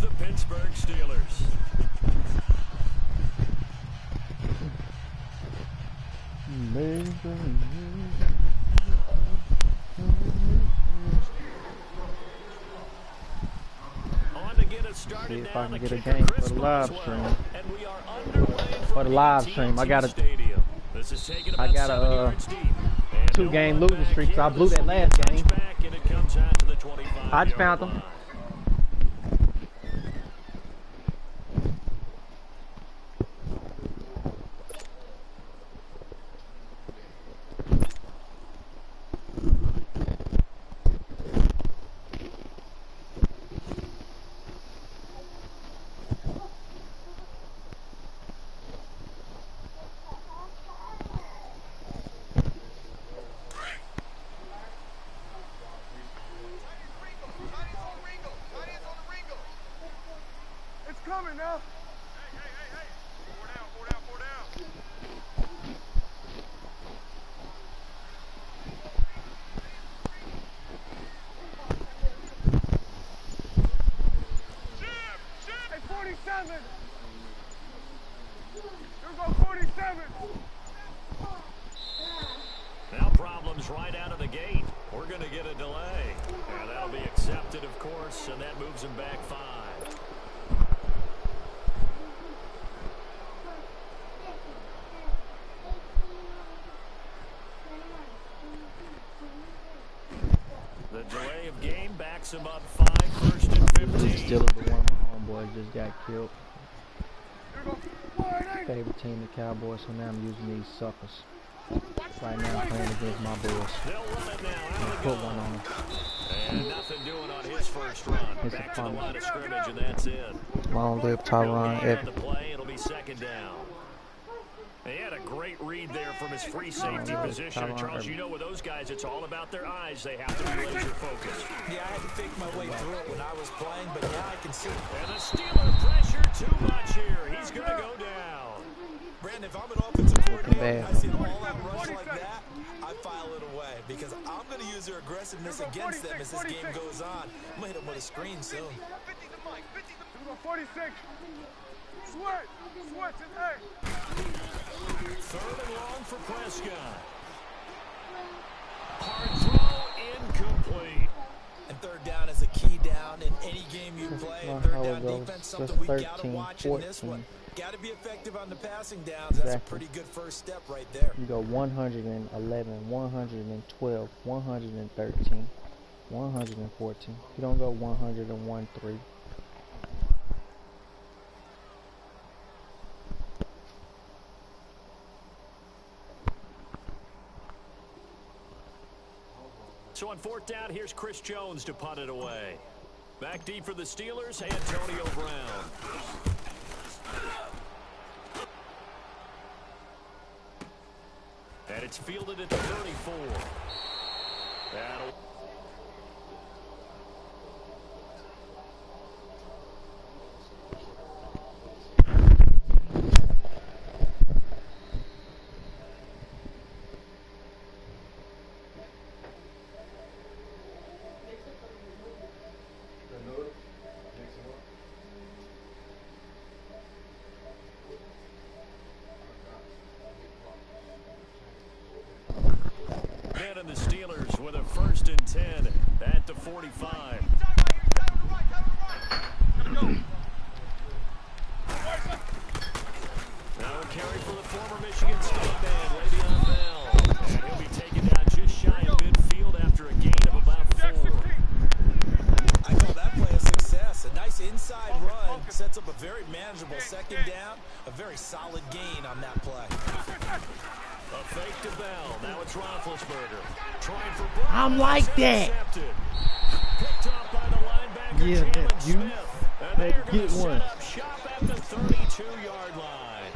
the Pittsburgh Steelers. On to get us started. See if I can get a game for the live stream. And we are underway For the live stream, I got a 2-game losing streak, so I blew that last game. I just found them. Now problems right out of the gate. We're going to get a delay. And that'll be accepted, of course, and that moves him back 5. The delay of game backs him up 5, 1st and 15. Still the one of my homeboys just got killed. Favorite team, the Cowboys, so now I'm using these suckers. Right now I'm playing against my boys. I'll put one on them. And nothing doing on his first run. Back to the line of scrimmage, and that's it. Long live Tyron. It'll be 2nd down. He had a great read there from his free safety position. And Charles, you know with those guys, it's all about their eyes. They have to be laser focused. Yeah, I had to think my way through it when I was playing, but now I can see. And the Steeler pressure too much here. He's going to go down. Brandon, if I'm an offensive coordinator, I see an all-out rush like that, I file it away because I'm going to use their aggressiveness against them as this game goes on. I'm going to hit them with a screen soon. 46. Switch. 3rd and long for Prescott. Hard throw, incomplete. And 3rd down is a key down in any game you play. And 3rd down defense, something we got to watch in this one. Got to be effective on the passing downs. That's a pretty good first step right there. You go 111, 112, 113, 114. You don't go 101-3. So on 4th down, here's Chris Jones to punt it away. Back deep for the Steelers, Antonio Brown. And it's fielded at the 34. That'll... And the Steelers with a 1st and 10 at the 45. Now a carry for the former Michigan State man, Le'Veon Bell. And he'll be taken down just shy of midfield after a gain of about 4. I call that play a success. A nice inside run sets up a very manageable 2nd down. A very solid gain on that play. A fake to Bell. Now it's Roethlisberger. Trying for Brown. I'm like that. Picked up by the linebacker, Yeah, Jalen you Smith. And they're going to set up shop at the 32-yard line.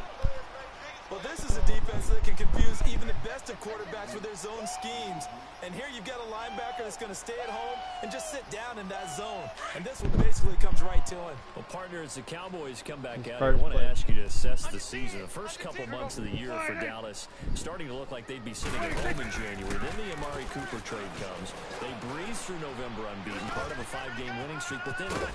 Well, this is a defense that can confuse even the best of some quarterbacks with their zone schemes. And here you've got a linebacker that's going to stay at home and just sit down in that zone. And this one basically comes right to him. Well, partner, as the Cowboys come back out, I want to ask you to assess the season. The first couple months of the year for Dallas starting to look like they'd be sitting at home in January. Then the Amari Cooper trade comes. They breeze through November unbeaten, part of a 5-game winning streak. But then a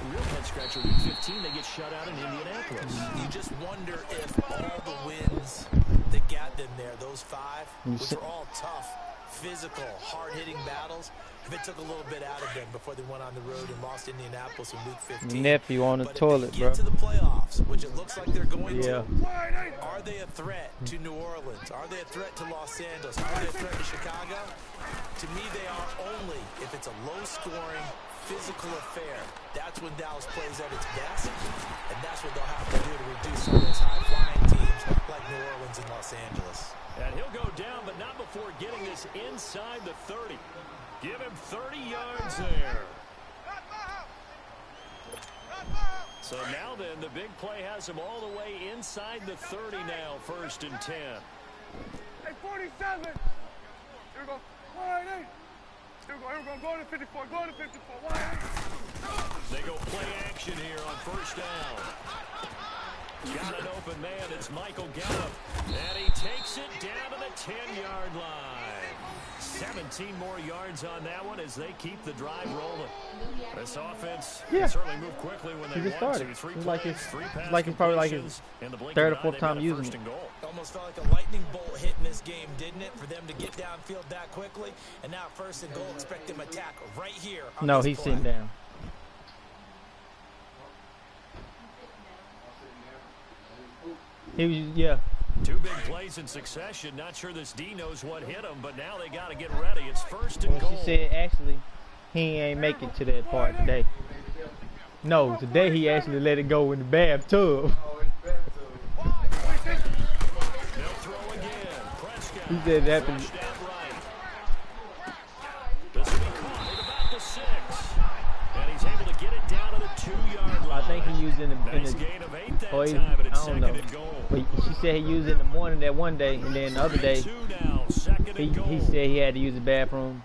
real head-scratcher, week 15, they get shut out in Indianapolis. You just wonder if all the wins that got them there, those 5, which are all tough, physical, hard-hitting battles, if it took a little bit out of them before they went on the road and lost Indianapolis in week 15. Nephew on the but toilet, if they get to the playoffs, which it looks like they're going to, are they a threat to New Orleans? Are they a threat to Los Angeles? Are they a threat to Chicago? To me, they are only if it's a low-scoring, physical affair. That's when Dallas plays at its best, and that's what they'll have to do to reduce some of those high-flying teams like New Orleans and Los Angeles. And he'll go down, but not before getting this inside the 30. Give him 30 yards there. So now then, the big play has him all the way inside the 30 now, 1st and 10. Hey, 47. Here we go. 188. Here we go. Go to 54. Go to 54. 188. They go play action here on 1st down. Got an open man. It's Michael Gallup. And he takes it down to the 10-yard line. 17 more yards on that one as they keep the drive rolling. This offense can certainly move quickly when they want to. 3 plays, 3 pass like it's probably like his 3rd or 4th time using it. Almost felt like a lightning bolt hit in this game, didn't it? For them to get downfield that quickly. And now 1st and goal, expect them attack right here. No, he's sitting down. He was, yeah. 2 big plays in succession. Not sure this D knows what hit him, but now they got to get ready. It's 1st and goal. She said actually he ain't make it to that part today. No, today he actually let it go in the bathtub. They'll throw again. Prescott. He said that happened. This will be caught at about the 6. And he's able to get it down to the 2-yard line. I think he used it in the Nice gain of 8 that time, but it's I don't know. 2nd and goal. But she said he used it in the morning that one day, and then the other day he said he had to use the bathroom.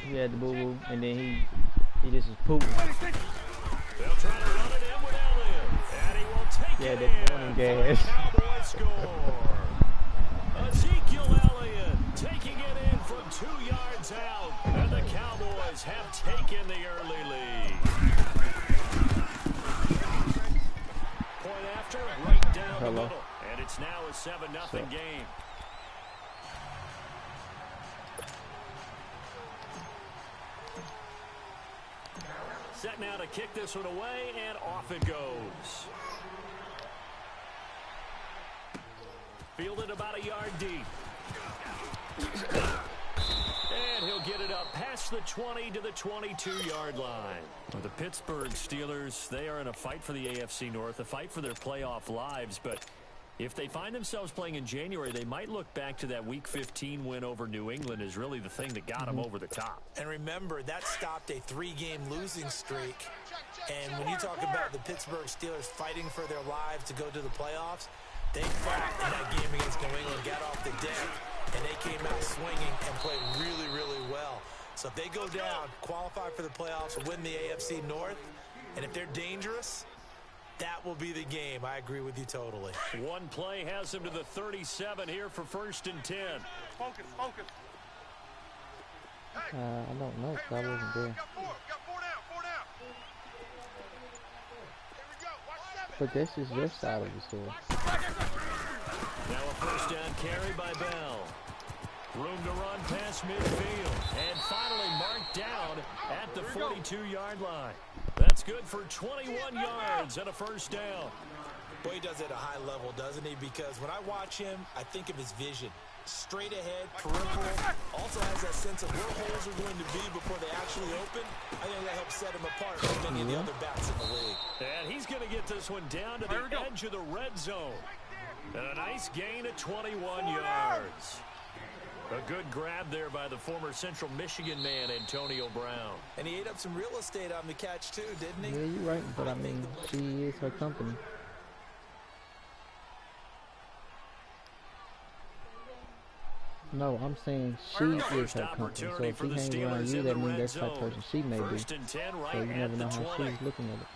He had the boo-boo, and then he just was pooping. They'll try to run it in with Elliott, and he will take it that morning in. gas. Cowboys score. Ezekiel Elliott taking it in from 2 yards out, and the Cowboys have taken the early lead. Point after, right down the middle, and it's now a 7-0 game. Set now to kick this one away, and off it goes. Fielded about a yard deep. And he'll get it up past the 20 to the 22-yard line. Well, the Pittsburgh Steelers, they are in a fight for the AFC North, a fight for their playoff lives, but if they find themselves playing in January, they might look back to that Week 15 win over New England as really the thing that got them over the top. And remember, that stopped a 3-game losing streak. And when you talk about the Pittsburgh Steelers fighting for their lives to go to the playoffs, they fought in that game against New England, got off the deck, and they came out swinging and played really, really well. So if they go down, qualify for the playoffs, win the AFC North, and if they're dangerous, that will be the game. I agree with you totally. One play has him to the 37 here for 1st and 10. Focus. I don't know, because I wasn't there. Got four down. Here we go. Watch 7. But this is your side of the story. Now a 1st down carry by Bell. Room to run past midfield. And finally marked down at the 42-yard line. That's good for 21 yards and a 1st down. Boy, he does it at a high level, doesn't he? Because when I watch him, I think of his vision. Straight ahead, peripheral. Also has that sense of where holes are going to be before they actually open. I think that helps set him apart from many of the other backs in the league. And he's going to get this one down to the edge of the red zone. And a nice gain of 21 yards. A good grab there by the former Central Michigan man, Antonio Brown. And he ate up some real estate on the catch, too, didn't he? Yeah, you're right, but I mean, she is her company. No, I'm saying she is her company. So if she hangs around you, that means that's the type of person she may be. So you never know how she's looking at it.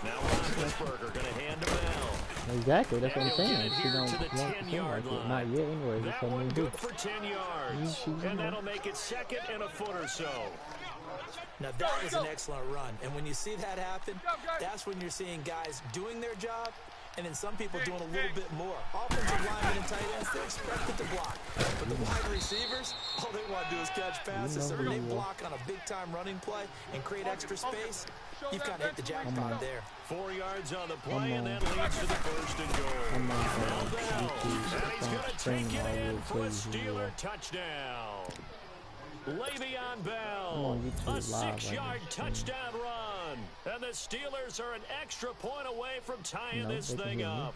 Now Roethlisberger going to hand to Bell. Exactly, that's what I'm saying. She don't want to the to seem 10-yard like it. line. Not yet, anyway. That one good for 10 yards. And that'll make it second and a foot or so. Now that was an excellent run. And when you see that happen, that's when you're seeing guys doing their job and then some people doing a little bit more. Offensive linemen and tight ends, they're expected to block. But the wide receivers, all they want to do is catch passes. So when they block on a big-time running play and create extra space, you've kind of hit the jackpot there. 4 yards on the play, and that leads to the first and goal. And he's going to take it in for a Steeler touchdown. Le'Veon Bell, a 6-yard touchdown run. And the Steelers are an extra point away from tying this thing up.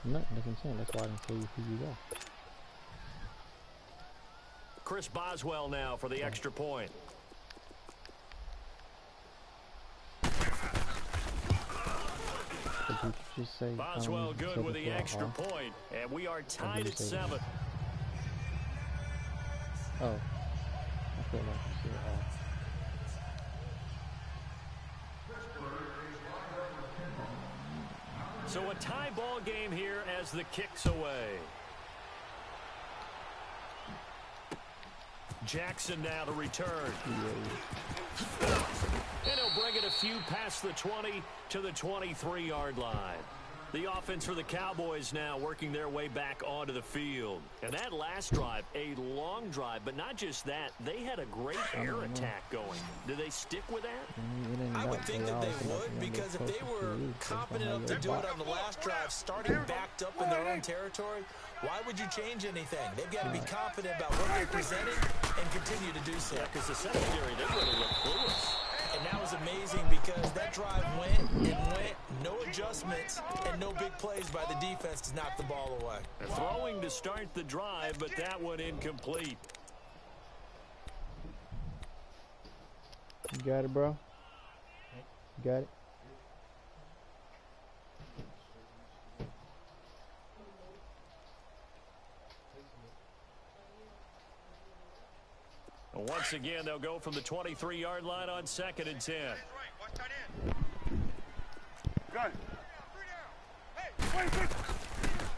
No, that's what I'm saying. That's why I didn't tell you who you are. Chris Boswell now for the extra point. Just say, Boswell good with the extra point, and we are tied at 7. Oh, I feel like you said So a tie ball game here as the kick's away. Jackson now to return. And he'll bring it a few past the 20 to the 23-yard line. The offense for the Cowboys now working their way back onto the field. And that last drive, a long drive, but not just that. They had a great air attack going. Do they stick with that? I would think that they would, because if they were confident enough to do it on the last drive, starting backed up in their own territory, why would you change anything? They've got to be confident about what they're presenting and continue to do so. Yeah, because the secondary, they really look clueless. And that was amazing because that drive went and went, no adjustments, and no big plays by the defense to knock the ball away. Throwing to start the drive, but that one incomplete. You got it, bro? You got it? Once again, they'll go from the 23-yard line on 2nd and 10. Got it.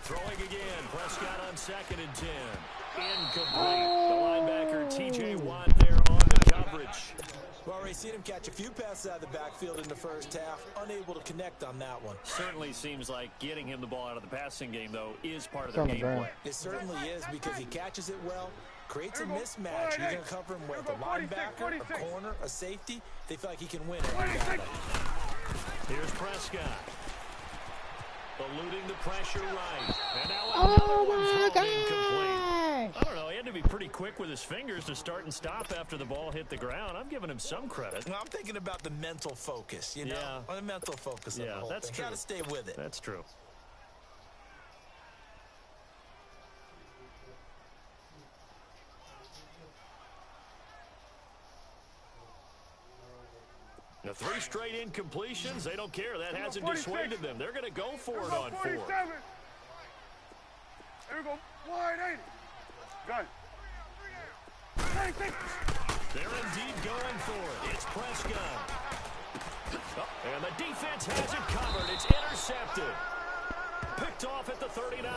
Throwing again. Prescott on 2nd and 10. Incomplete. The linebacker, T.J. Watt, there on the coverage. Well, already seen him catch a few passes out of the backfield in the first half. Unable to connect on that one. Certainly seems like getting him the ball out of the passing game, though, is part of their game plan. It certainly is because he catches it well, creates a mismatch. You're going to cover him with a linebacker, a corner, a safety. They feel like he can win every battle. Here's Prescott. Eluding the pressure right. And now another one thrown incomplete. I don't know. He had to be pretty quick with his fingers to start and stop after the ball hit the ground. I'm giving him some credit. Well, I'm thinking about the mental focus, you know? Yeah. The mental focus of the whole that's thing. true. Got to stay with it. That's true. Now 3 straight incompletions. They don't care. That hasn't dissuaded them. They're going to go for it on 4. Here we go. Wide 80. Got it. They're indeed going for it. It's Prescott. Oh, and the defense has it covered. It's intercepted. Picked off at the 39.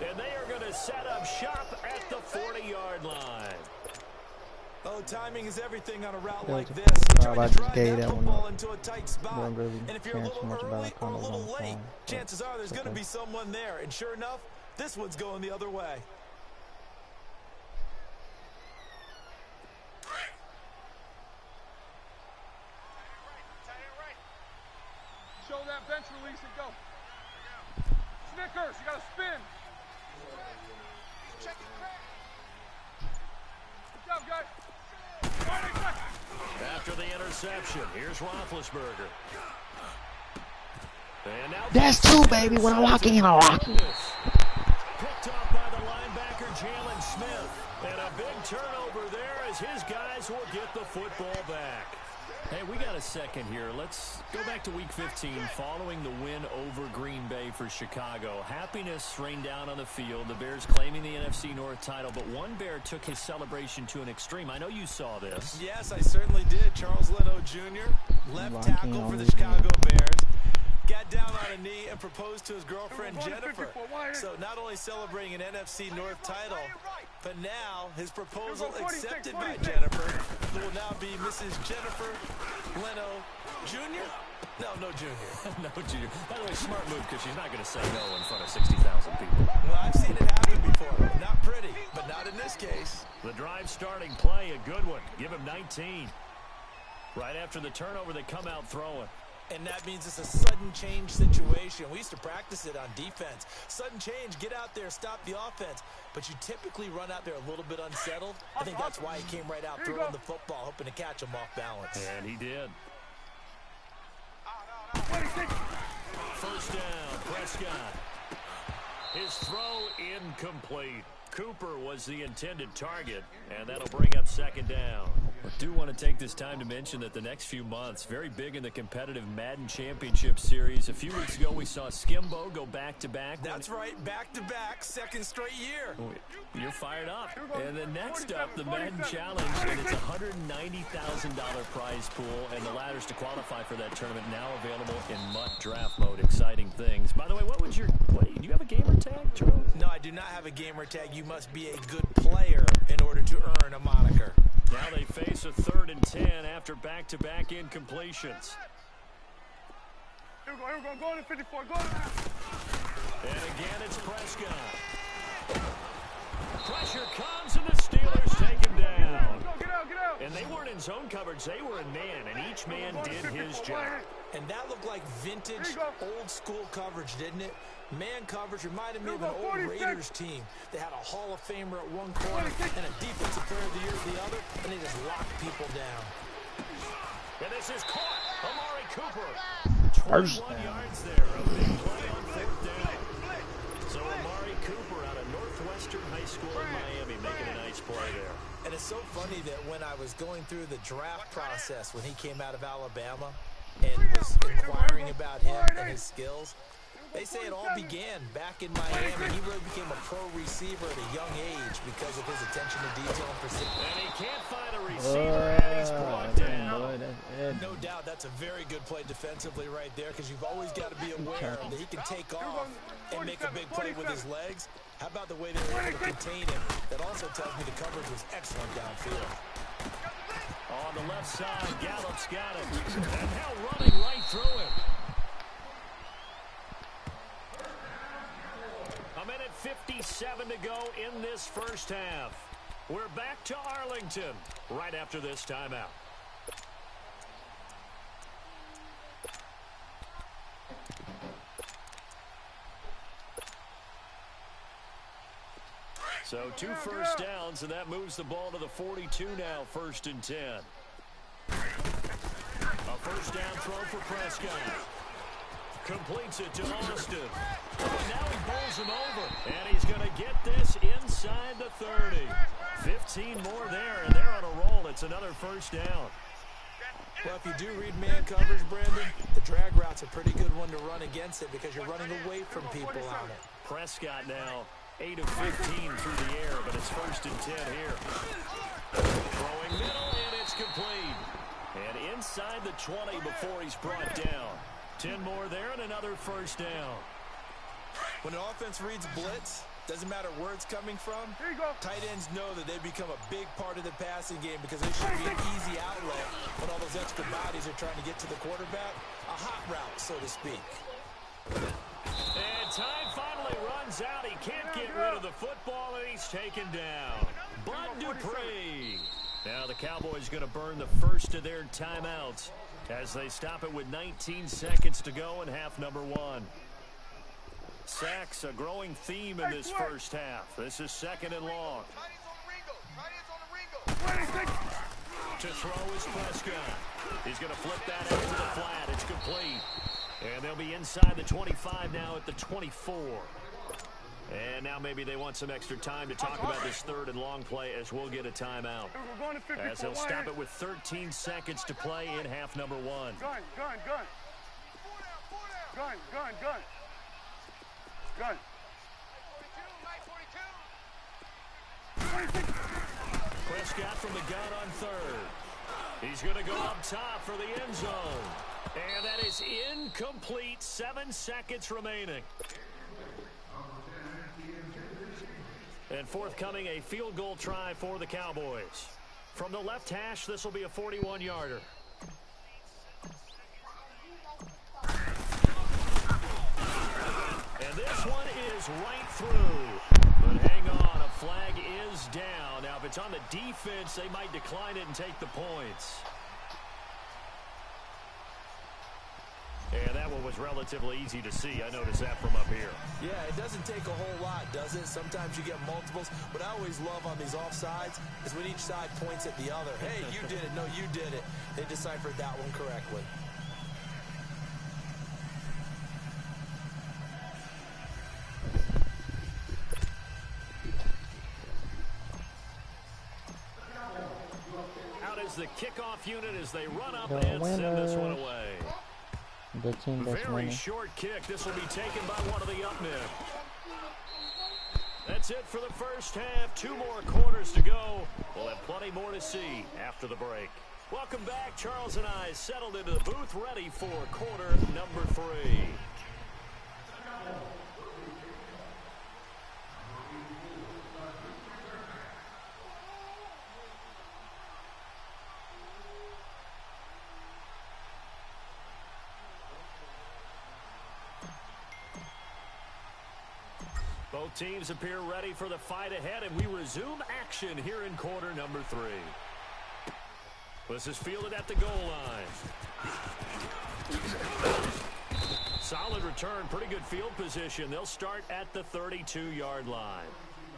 And they are going to set up shop at the 40-yard line. Oh, timing is everything on a route like this. You try to drive that football into a tight spot. And if you're a little early or a little late, chances are there's going to be someone there. And sure enough, this one's going the other way. Show that bench release and go. Snickers, you got to spin. Check it, Craig. Good job, guys. After the interception, here's Roethlisberger. And now that's 2, baby. When I lock in, I lock in. Picked up by the linebacker, Jalen Smith. And a big turnover there as his guys will get the football back. Hey, we got a second here. Let's go back to Week 15 following the win over Green Bay for Chicago. Happiness rained down on the field. The Bears claiming the NFC North title, but one Bear took his celebration to an extreme. I know you saw this. Yes, I certainly did. Charles Leno Jr., left tackle for the Chicago Bears, got down on a knee and proposed to his girlfriend Jennifer. So not only celebrating an NFC North title, but now his proposal accepted by Jennifer, who will now be Mrs. Jennifer Leno Jr.? No Jr. No, Junior. By the way, smart move because she's not going to say no in front of 60,000 people. Well, I've seen it happen before. Not pretty, but not in this case. The drive starting play, a good one. Give him 19. Right after the turnover, they come out throwing. And that means it's a sudden change situation. We used to practice it on defense. Sudden change, get out there, stop the offense. But you typically run out there a little bit unsettled. I think that's why he came right out throwing the football, hoping to catch him off balance. And he did. First down, Prescott. His throw incomplete. Cooper was the intended target, and that'll bring up second down. I do want to take this time to mention that the next few months, very big in the competitive Madden Championship Series. A few weeks ago, we saw Skimbo go back-to-back. That's right, back-to-back, second straight year. You're fired up. And then next up, the Madden Challenge, and it's a $190,000 prize pool, and the ladders to qualify for that tournament now available in MUT draft mode. Exciting things. By the way, do you have a gamer tag, Charles? No, I do not have a gamer tag. You must be a good player in order to earn a moniker. Now they face a 3rd and 10 after back-to-back incompletions. Here we go, go to 54, go to... And again, it's Prescott. Pressure comes, and the Steelers take him down. Get out. And they weren't in zone coverage, they were in man, and each man did his job. And that looked like vintage, old-school coverage, didn't it? Man coverage reminded me of an old Raiders team. They had a Hall of Famer at one corner and a Defensive Player of the Year at the other, and they just locked people down. And this is caught. Amari Cooper. 21 yards there. A big play on 5th down. So Amari Cooper out of Northwestern High School in Miami making a nice play there. And it's so funny that when I was going through the draft process when he came out of Alabama and was inquiring about him and his skills, they say it all began back in Miami. He really became a pro receiver at a young age because of his attention to detail and precision. And he can't find a receiver, and he's brought down. No doubt that's a very good play defensively right there because you've always got to be aware that he can take off and make a big play with his legs. How about the way they were able to contain him? That also tells me the coverage was excellent downfield. On the left side, Gallup's got it. And now running right through him. A minute 57 to go in this first half. We're back to Arlington right after this timeout. So 2 first downs, and that moves the ball to the 42 now, 1st and 10. A first down throw for Prescott. Completes it to Austin. And now he bowls him over. And he's going to get this inside the 30. 15 more there, and they're on a roll. It's another first down. Well, if you do read man coverage, Brandon, the drag route's a pretty good one to run against it because you're running away from people on it. Prescott now 8 of 15 through the air, but it's 1st and 10 here. Throwing middle, and it's complete. And inside the 20 before he's brought down. 10 more there and another first down. When an offense reads blitz, doesn't matter where it's coming from, tight ends know that they become a big part of the passing game because they should be an easy outlet when all those extra bodies are trying to get to the quarterback. A hot route, so to speak. And time finally runs out. He can't get rid of the football, and he's taken down. Bud Dupree. Now the Cowboys going to burn the first of their timeouts as they stop it with 19 seconds to go in half number 1. Sacks, a growing theme in this first half. This is 2nd and long. To throw is Prescott. He's going to flip that out to the flat. It's complete. And they'll be inside the 25 now at the 24. And now maybe they want some extra time to talk about this third and long play as we'll get a timeout. As they'll stop it with 13 seconds to play in half number 1. Gun. Prescott from the gun on third. He's going to go up top for the end zone. And that is incomplete. 7 seconds remaining. And forthcoming, a field goal try for the Cowboys. From the left hash, this will be a 41-yarder. And this one is right through. But hang on, a flag is down. Now, if it's on the defense, they might decline it and take the points. And that one was relatively easy to see. I noticed that from up here. Yeah, it doesn't take a whole lot, does it? Sometimes you get multiples. What I always love on these offsides is when each side points at the other. Hey, you did it. No, you did it. They deciphered that one correctly. Out is the kickoff unit as they run up and send this one away. The team that's Very winning. short kick. This will be taken by one of the up men. That's it for the first half. 2 more quarters to go. We'll have plenty more to see after the break. Welcome back. Charles and I settled into the booth ready for quarter number 3. Both teams appear ready for the fight ahead, and we resume action here in quarter number 3. This is fielded at the goal line. Solid return, pretty good field position. They'll start at the 32-yard line.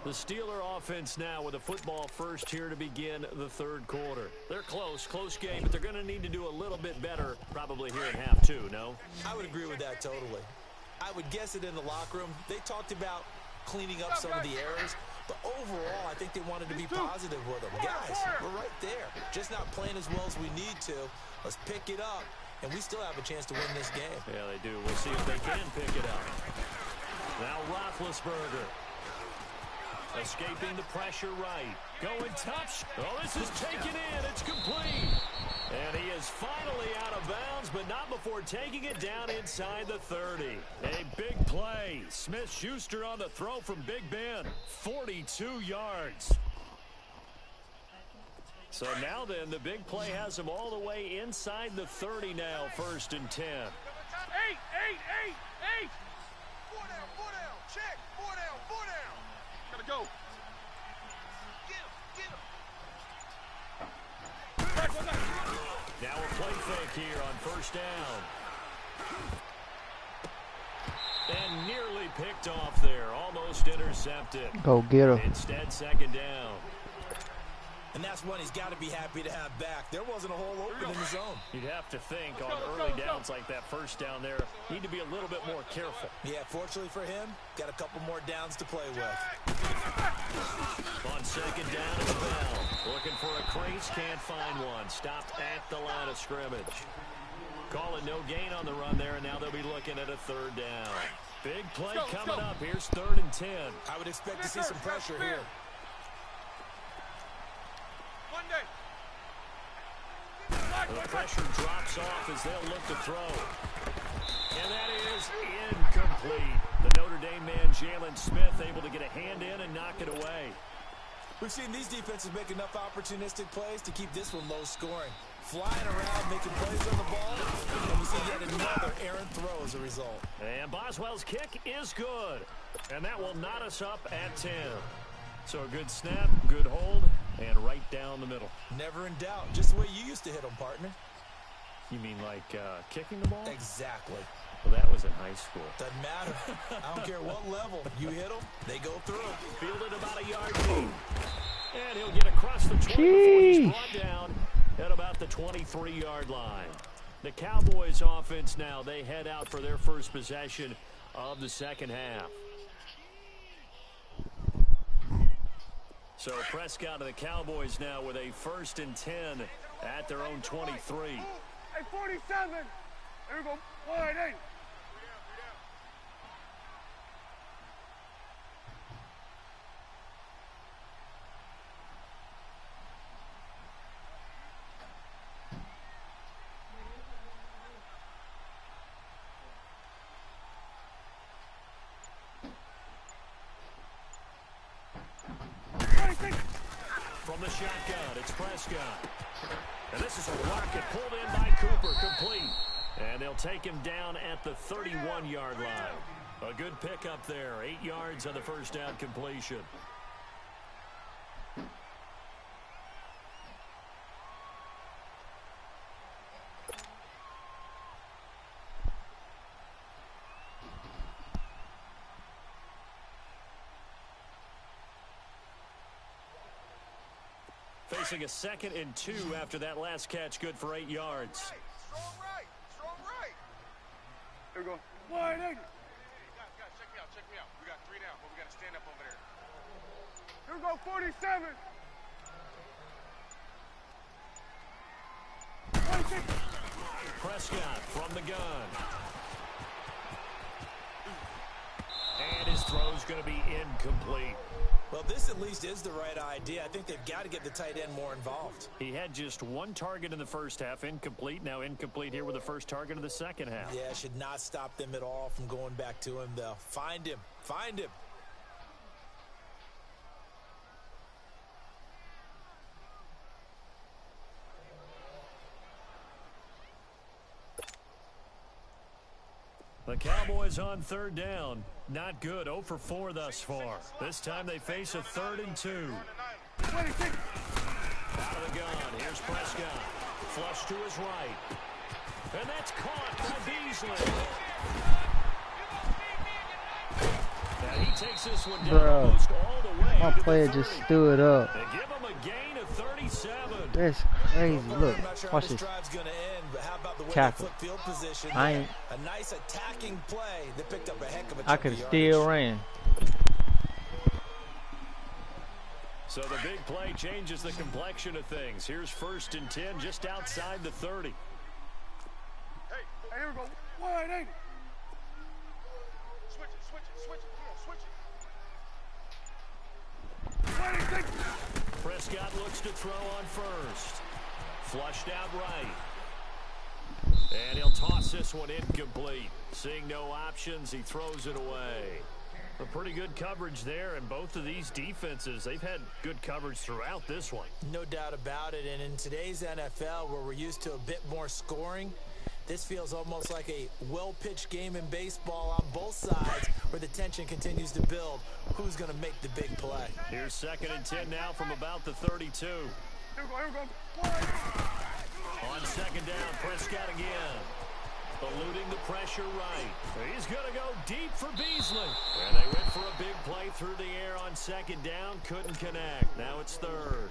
The Steeler offense now with a football first here to begin the third quarter. They're close game, but they're going to need to do a little bit better probably here in half 2, no? I would agree with that totally. I would guess it in the locker room. They talked about cleaning up some of the errors, but overall, I think they wanted to be positive with them. Guys, we're right there. Just not playing as well as we need to. Let's pick it up, and we still have a chance to win this game. Yeah, they do. We'll see if they can pick it up. Now Roethlisberger. Escaping the pressure right. Going tough. Oh, this is taken in. It's complete. And he is finally out of bounds, but not before taking it down inside the 30. A big play. Smith-Schuster on the throw from Big Ben. 42 yards. So now then, the big play has him all the way inside the 30 now, 1st and 10. 8. 4 down. Check. 4 down. Gotta go. Get him. Now a play fake here on 1st down. And nearly picked off there. Almost intercepted. Go get him. Instead, 2nd down. And that's one he's got to be happy to have back. There wasn't a hole open in the zone. You'd have to think on early downs like that 1st down there, need to be a little bit more careful. Yeah, fortunately for him, got a couple more downs to play with. On 2nd down, it's Bell. Looking for a crease, can't find one. Stopped at the line of scrimmage. Calling no gain on the run there, and now they'll be looking at a 3rd down. Big play coming up. Here's 3rd and 10. I would expect to see some pressure here. The pressure drops off as they'll look to throw. And that is incomplete. The Notre Dame man, Jalen Smith, able to get a hand in and knock it away. We've seen these defenses make enough opportunistic plays to keep this one low scoring. Flying around, making plays on the ball, and we see yet another errant throw as a result. And Boswell's kick is good. And that will knot us up at 10. So a good snap, good hold, and right down the middle. Never in doubt. Just the way you used to hit them, partner. You mean like kicking the ball? Exactly. Well, that was in high school. Doesn't matter. I don't care what level. You hit them, they go through. Fielded about a yard deep. And he'll get across the 20 before he's brought down at about the 23-yard line. The Cowboys offense now, they head out for their first possession of the 2nd half. So Prescott and the Cowboys now with a 1st and 10 at their own 23. Hey, 47. Here we go. Wide 8. From the shotgun, it's Prescott. And this is a rocket pulled in by Cooper, complete. And they'll take him down at the 31-yard line. A good pickup there, 8 yards on the first down completion. Facing a 2nd and 2 after that last catch, good for 8 yards. Strong right. Strong right. Here we go. Wide 8. Guys, check me out. Check me out. We got 3 down, but we got to stand up over there. Here we go. 47. 26. Prescott from the gun. And his throw's going to be incomplete. Well, this at least is the right idea. I think they've got to get the tight end more involved. He had just 1 target in the first half, incomplete. Now incomplete here with the first target of the second half. Yeah, should not stop them at all from going back to him, though. Find him. Find him. The Cowboys on 3rd down. Not good. 0 for 4 thus far. This time they face a 3rd and 2. 26. Out of the gun. Here's Prescott. Flush to his right. And that's caught by Beasley. Now he takes this one down almost all the way. My player just stood up. They give him a gain of 37. That's crazy. Look, watch this. Tackle. I ain't. A nice attacking play that picked up a heck of a I could have still ran. So the big play changes the complexion of things. Here's 1st and 10 just outside the 30. Hey, here we go. Wide 8. Switch it. Come on, switch it. 26. Prescott looks to throw on 1st. Flushed out right. And he'll toss this one incomplete. Seeing no options, he throws it away. A pretty good coverage there, and both of these defenses, they've had good coverage throughout this one. No doubt about it, and in today's NFL, where we're used to a bit more scoring, this feels almost like a well-pitched game in baseball on both sides, where the tension continues to build. Who's going to make the big play? Here's 2nd and 10 now from about the 32. Here we go. On 2nd down, Prescott again. Eluding the pressure right. He's going to go deep for Beasley. And they went for a big play through the air on 2nd down. Couldn't connect. Now it's 3rd.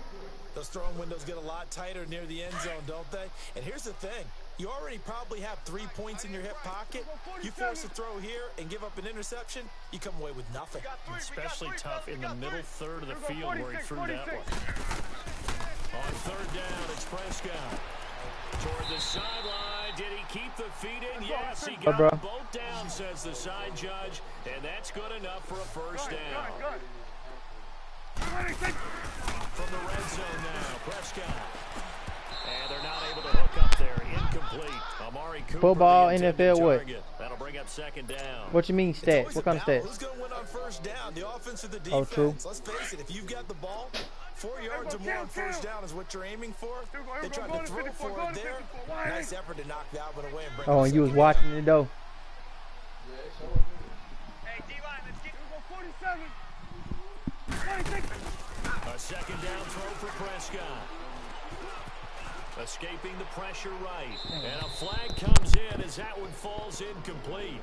Those throwing windows get a lot tighter near the end zone, don't they? And here's the thing. You already probably have 3 points in your hip pocket. You force a throw here and give up an interception, you come away with nothing. Especially tough in the middle 3rd of the field where he threw that one. On 3rd down, it's Prescott. Toward the sideline. Did he keep the feet in? Yes, he got them both down, says the side judge. And that's good enough for a 1st down. From the red zone now, Prescott. And they're not able to hook up there. Incomplete. Amari Cooper, football, NFL, what? That'll bring up 2nd down. What you mean stats? What kind of stats? Who's going to win on 1st down? The offense or the defense? Oh, true. Let's face it, if you've got the ball, 4 yards or more on 1st down is what you're aiming for. They tried to throw for it there. Nice effort to knock that one away and bring Oh, and you was watching it though. Hey, D-line, let's get 47. 26. A 2nd down throw for Prescott. Escaping the pressure right. And a flag comes in as that one falls incomplete.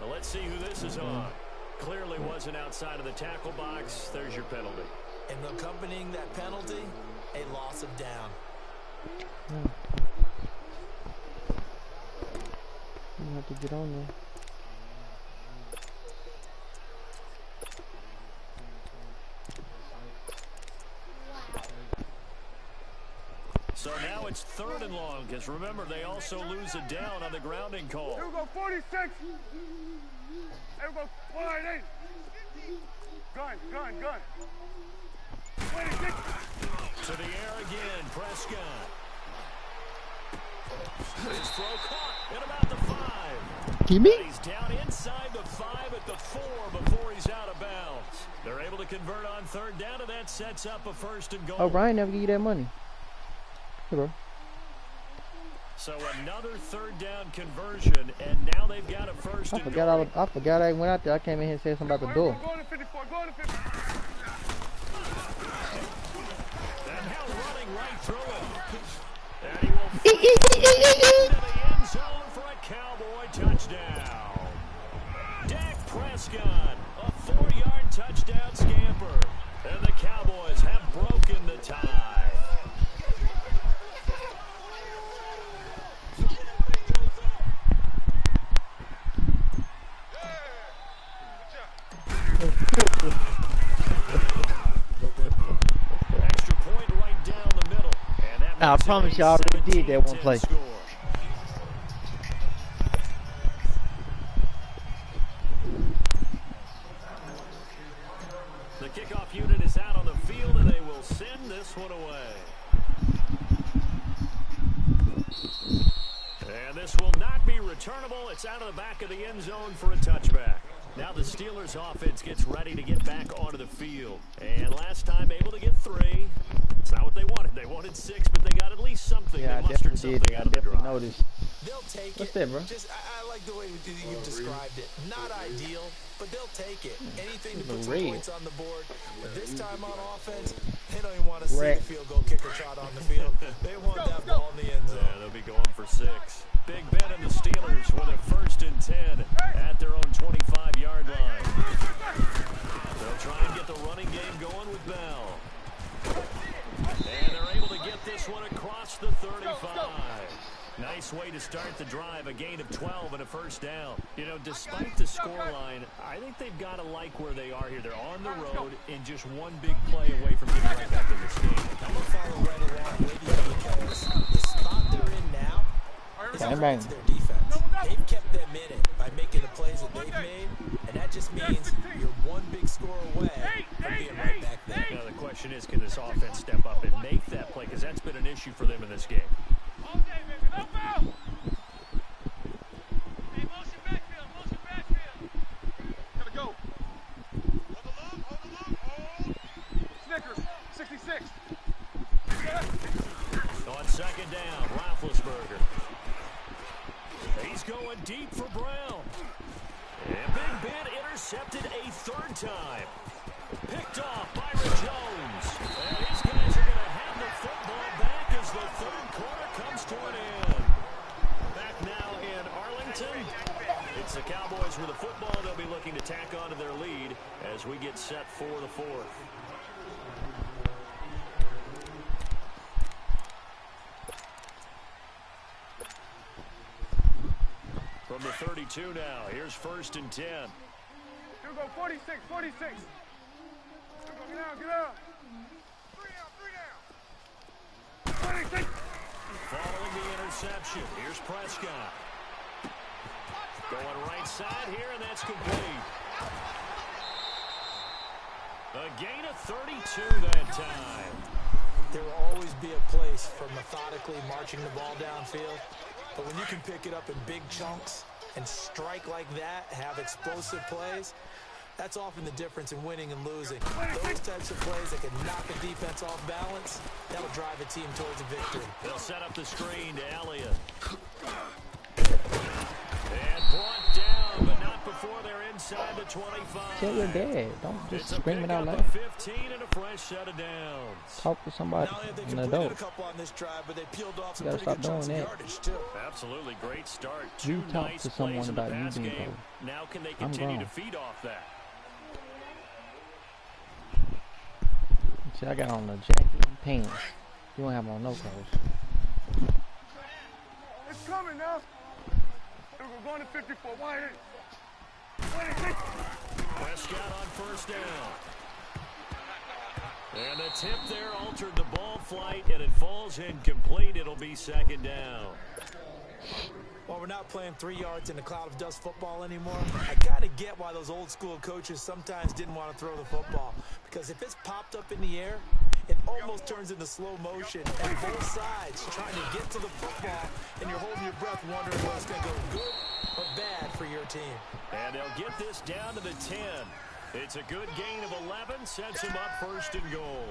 Now let's see who this is on. Clearly wasn't outside of the tackle box. There's your penalty. And accompanying that penalty, a loss of down. You have to get on there. So now it's 3rd and long, because remember, they also lose a down on the grounding call. Here we go, 46. Here we go, wide 8. Gun. 26. To the air again, Prescott. His throw caught at about the 5. Give me. He's down inside the 5 at the 4 before he's out of bounds. They're able to convert on 3rd down, and that sets up a 1st and goal. Oh, Brian never give you that money. Hey, bro. So another 3rd down conversion, and now they've got a 1st and goal. I forgot I went out there. I came in here and said something about the door. Go to 54, go to 54. And now running right through it. And he will into the end zone for a Cowboy touchdown. Dak Prescott, a 4-yard touchdown scamper. And the Cowboys have broken the tie. Extra point right down the middle. And that I promise you, I already did that one play. score. The kickoff unit is out on the field, and they will send this one away. And this will not be returnable. It's out of the back of the end zone for a touchback. Now the Steelers offense gets ready to get back onto the field. And last time able to get 3. It's not what they wanted. They wanted 6, but they got at least something. Yeah, they mustered something I out of the drive. noticed. They'll take What's it. that, bro? Just, I like the way you described it. Not ideal, but they'll take it. Anything to put some points on the board. But this time on offense, they don't even want to see the field goal kicker trot on the field. They want that ball in the end zone. Yeah, they'll be going for 6. Big Ben and the Steelers with a 1st and 10 at their own 25-yard line. They'll try and get the running game going with Bell. And they're able to get this one across the 35. Nice way to start the drive, a gain of 12 and a 1st down. You know, despite the scoreline, I think they've got to like where they are here. They're on the road and just one big play away from getting right back in this game. I'm going to follow right along with you because the spot they're in now is thanks to their defense. They've kept them in it by making the plays that they've made, and that just means you're one big score away from being right back there. Now the question is, can this offense step up and make that play? Because that's been an issue for them in this game. Gotta go. Snickers, 66. On 2nd down, Roethlisberger. He's going deep for Brown. And Big Ben intercepted a 3rd time. Picked off Byron Jones. And his guys are going to have the football back as the 3rd quarter comes to an end. Back now in Arlington. It's the Cowboys with the football. They'll be looking to tack on to their lead as we get set for the 4th. From the 32 now, here's 1st and 10. Here we go, 46. Here we go, get out. 26. Following the interception, here's Prescott. Going right side here, and that's complete. A gain of 32 that time. There will always be a place for methodically marching the ball downfield. But when you can pick it up in big chunks and strike like that, have explosive plays, that's often the difference in winning and losing. Those types of plays that can knock a defense off balance, that'll drive a team towards a victory. They'll set up the screen to Elliott. And brought down, but not before they're inside the 25. Tell your dad. Don't just scream it out loud. 15 and a fresh set of downs. Talk to somebody, They an completed adult. a couple on this drive, but they peeled off some You gotta pretty good stop chunks of doing that. yardage too. Absolutely great start. You Two talk nice to someone plays in the about you pass being game. cold. Now can they I'm continue to grown. feed off that? See, I got on a jacket and pants. You don't have on no clothes. It's coming now. Here we go, going to 54. Wide 26. Prescott on 1st down. And the tip there altered the ball flight, and it falls falls incomplete. It'll be second down. Well, we're not playing 3 yards in a cloud of dust football anymore. I kind of get why those old school coaches sometimes didn't want to throw the football. Because if it's popped up in the air, it almost turns into slow motion. And both sides trying to get to the football, and you're holding your breath wondering whether it's going to go good or bad for your team. And they'll get this down to the 10. It's a good gain of 11, sets them up first and goal.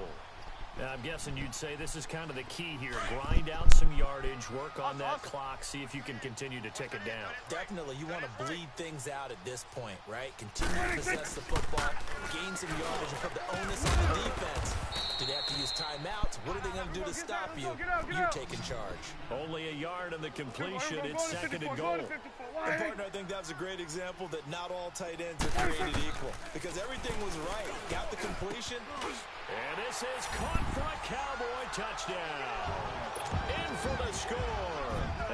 Now, I'm guessing you'd say this is kind of the key here. Grind out some yardage, work on that clock, see if you can continue to tick it down. Definitely. You want to bleed things out at this point, right? Continue to possess the football, gain some yardage, and put the onus on the defense. Do they have to use timeouts? What are they going to do to stop you? You're taking charge. Only a yard on the completion. It's second and goal. And partner, I think that's a great example that not all tight ends are created equal. Because everything was right. Got the completion. And this is caught for a Cowboy touchdown. In for the score.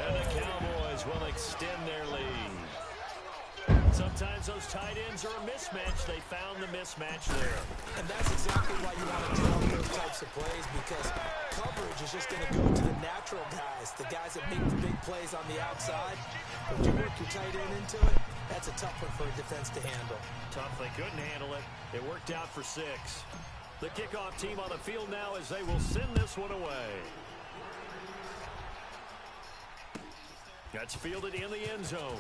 And the Cowboys will extend their lead. Sometimes those tight ends are a mismatch. They found the mismatch there. And that's exactly why you want to draw those types of plays, because coverage is just going to go to the natural guys, the guys that make the big plays on the outside. But if you work your tight end into it, that's a tough one for a defense to handle. Tough. They couldn't handle it. It worked out for 6. The kickoff team on the field now as they will send this one away. That's fielded in the end zone.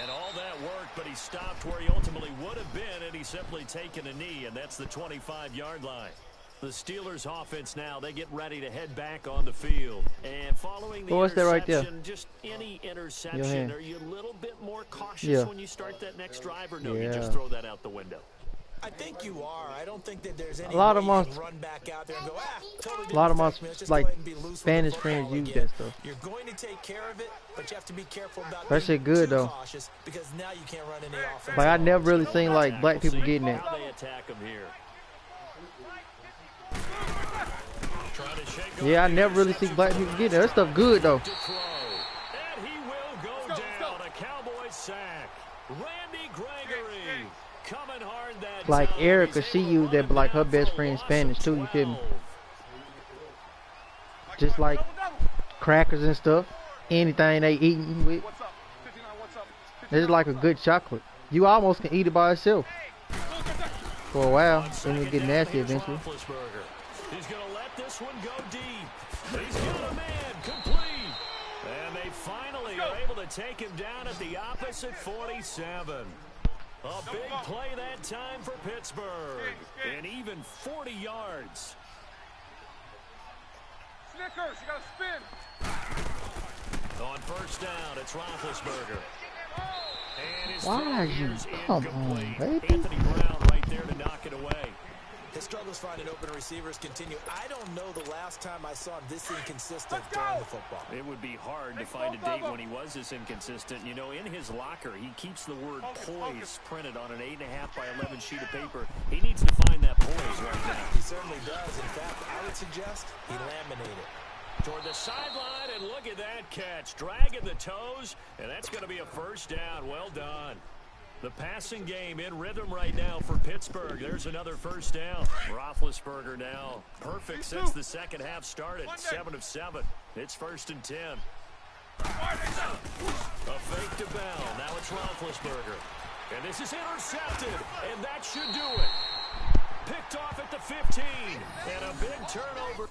And all that work, but he stopped where he ultimately would have been, and he's simply taken a knee, and that's the 25-yard line. The Steelers offense now, they get ready to head back on the field. And following the what's that right there? just any interception, are you a little bit more cautious when you start that next drive, or no, you just throw that out the window? I think you are. I don't think that there's any a lot of way you my, can run back out there and go, totally a lot of my like Spanish friends use that stuff. You're going to take care of it, but you have to be careful about that shit good though. Cautious, because now you can't run any offense. Like I never really seen like black people getting that. They attack him here. Yeah, I never really see black people getting that. That stuff good though. And he will go down. A Cowboy sack. Randy Gregory coming hard that like time. Erica, she used that, but like her best friend Spanish too. You feel me? Just like crackers and stuff, anything they eating with. It's like a good chocolate. You almost can eat it by itself for a while, then you get nasty eventually. He's going to let this one go deep. He's got a man complete. And they finally are able to take him down at the opposite 47. A big play that time for Pittsburgh. And even 40 yards. Snickers, you got to spin. On first down, it's Roethlisberger. And his Why are you? Come on, baby. Anthony Brown right there to knock it away. His struggles finding open receivers continue. I don't know the last time I saw him this inconsistent throwing the football. It would be hard to find a date when he was this inconsistent. You know, in his locker, he keeps the word poise printed on an 8.5 by 11 sheet of paper. He needs to find that poise right now. He certainly does. In fact, I would suggest he laminated toward the sideline, and look at that catch. Dragging the toes, and that's going to be a first down. Well done. The passing game in rhythm right now for Pittsburgh. There's another first down. Roethlisberger now perfect since the second half started. 7 of 7. It's 1st and 10. A fake to Bell. Now it's Roethlisberger. And this is intercepted. And that should do it. Picked off at the 15. And a big turnover.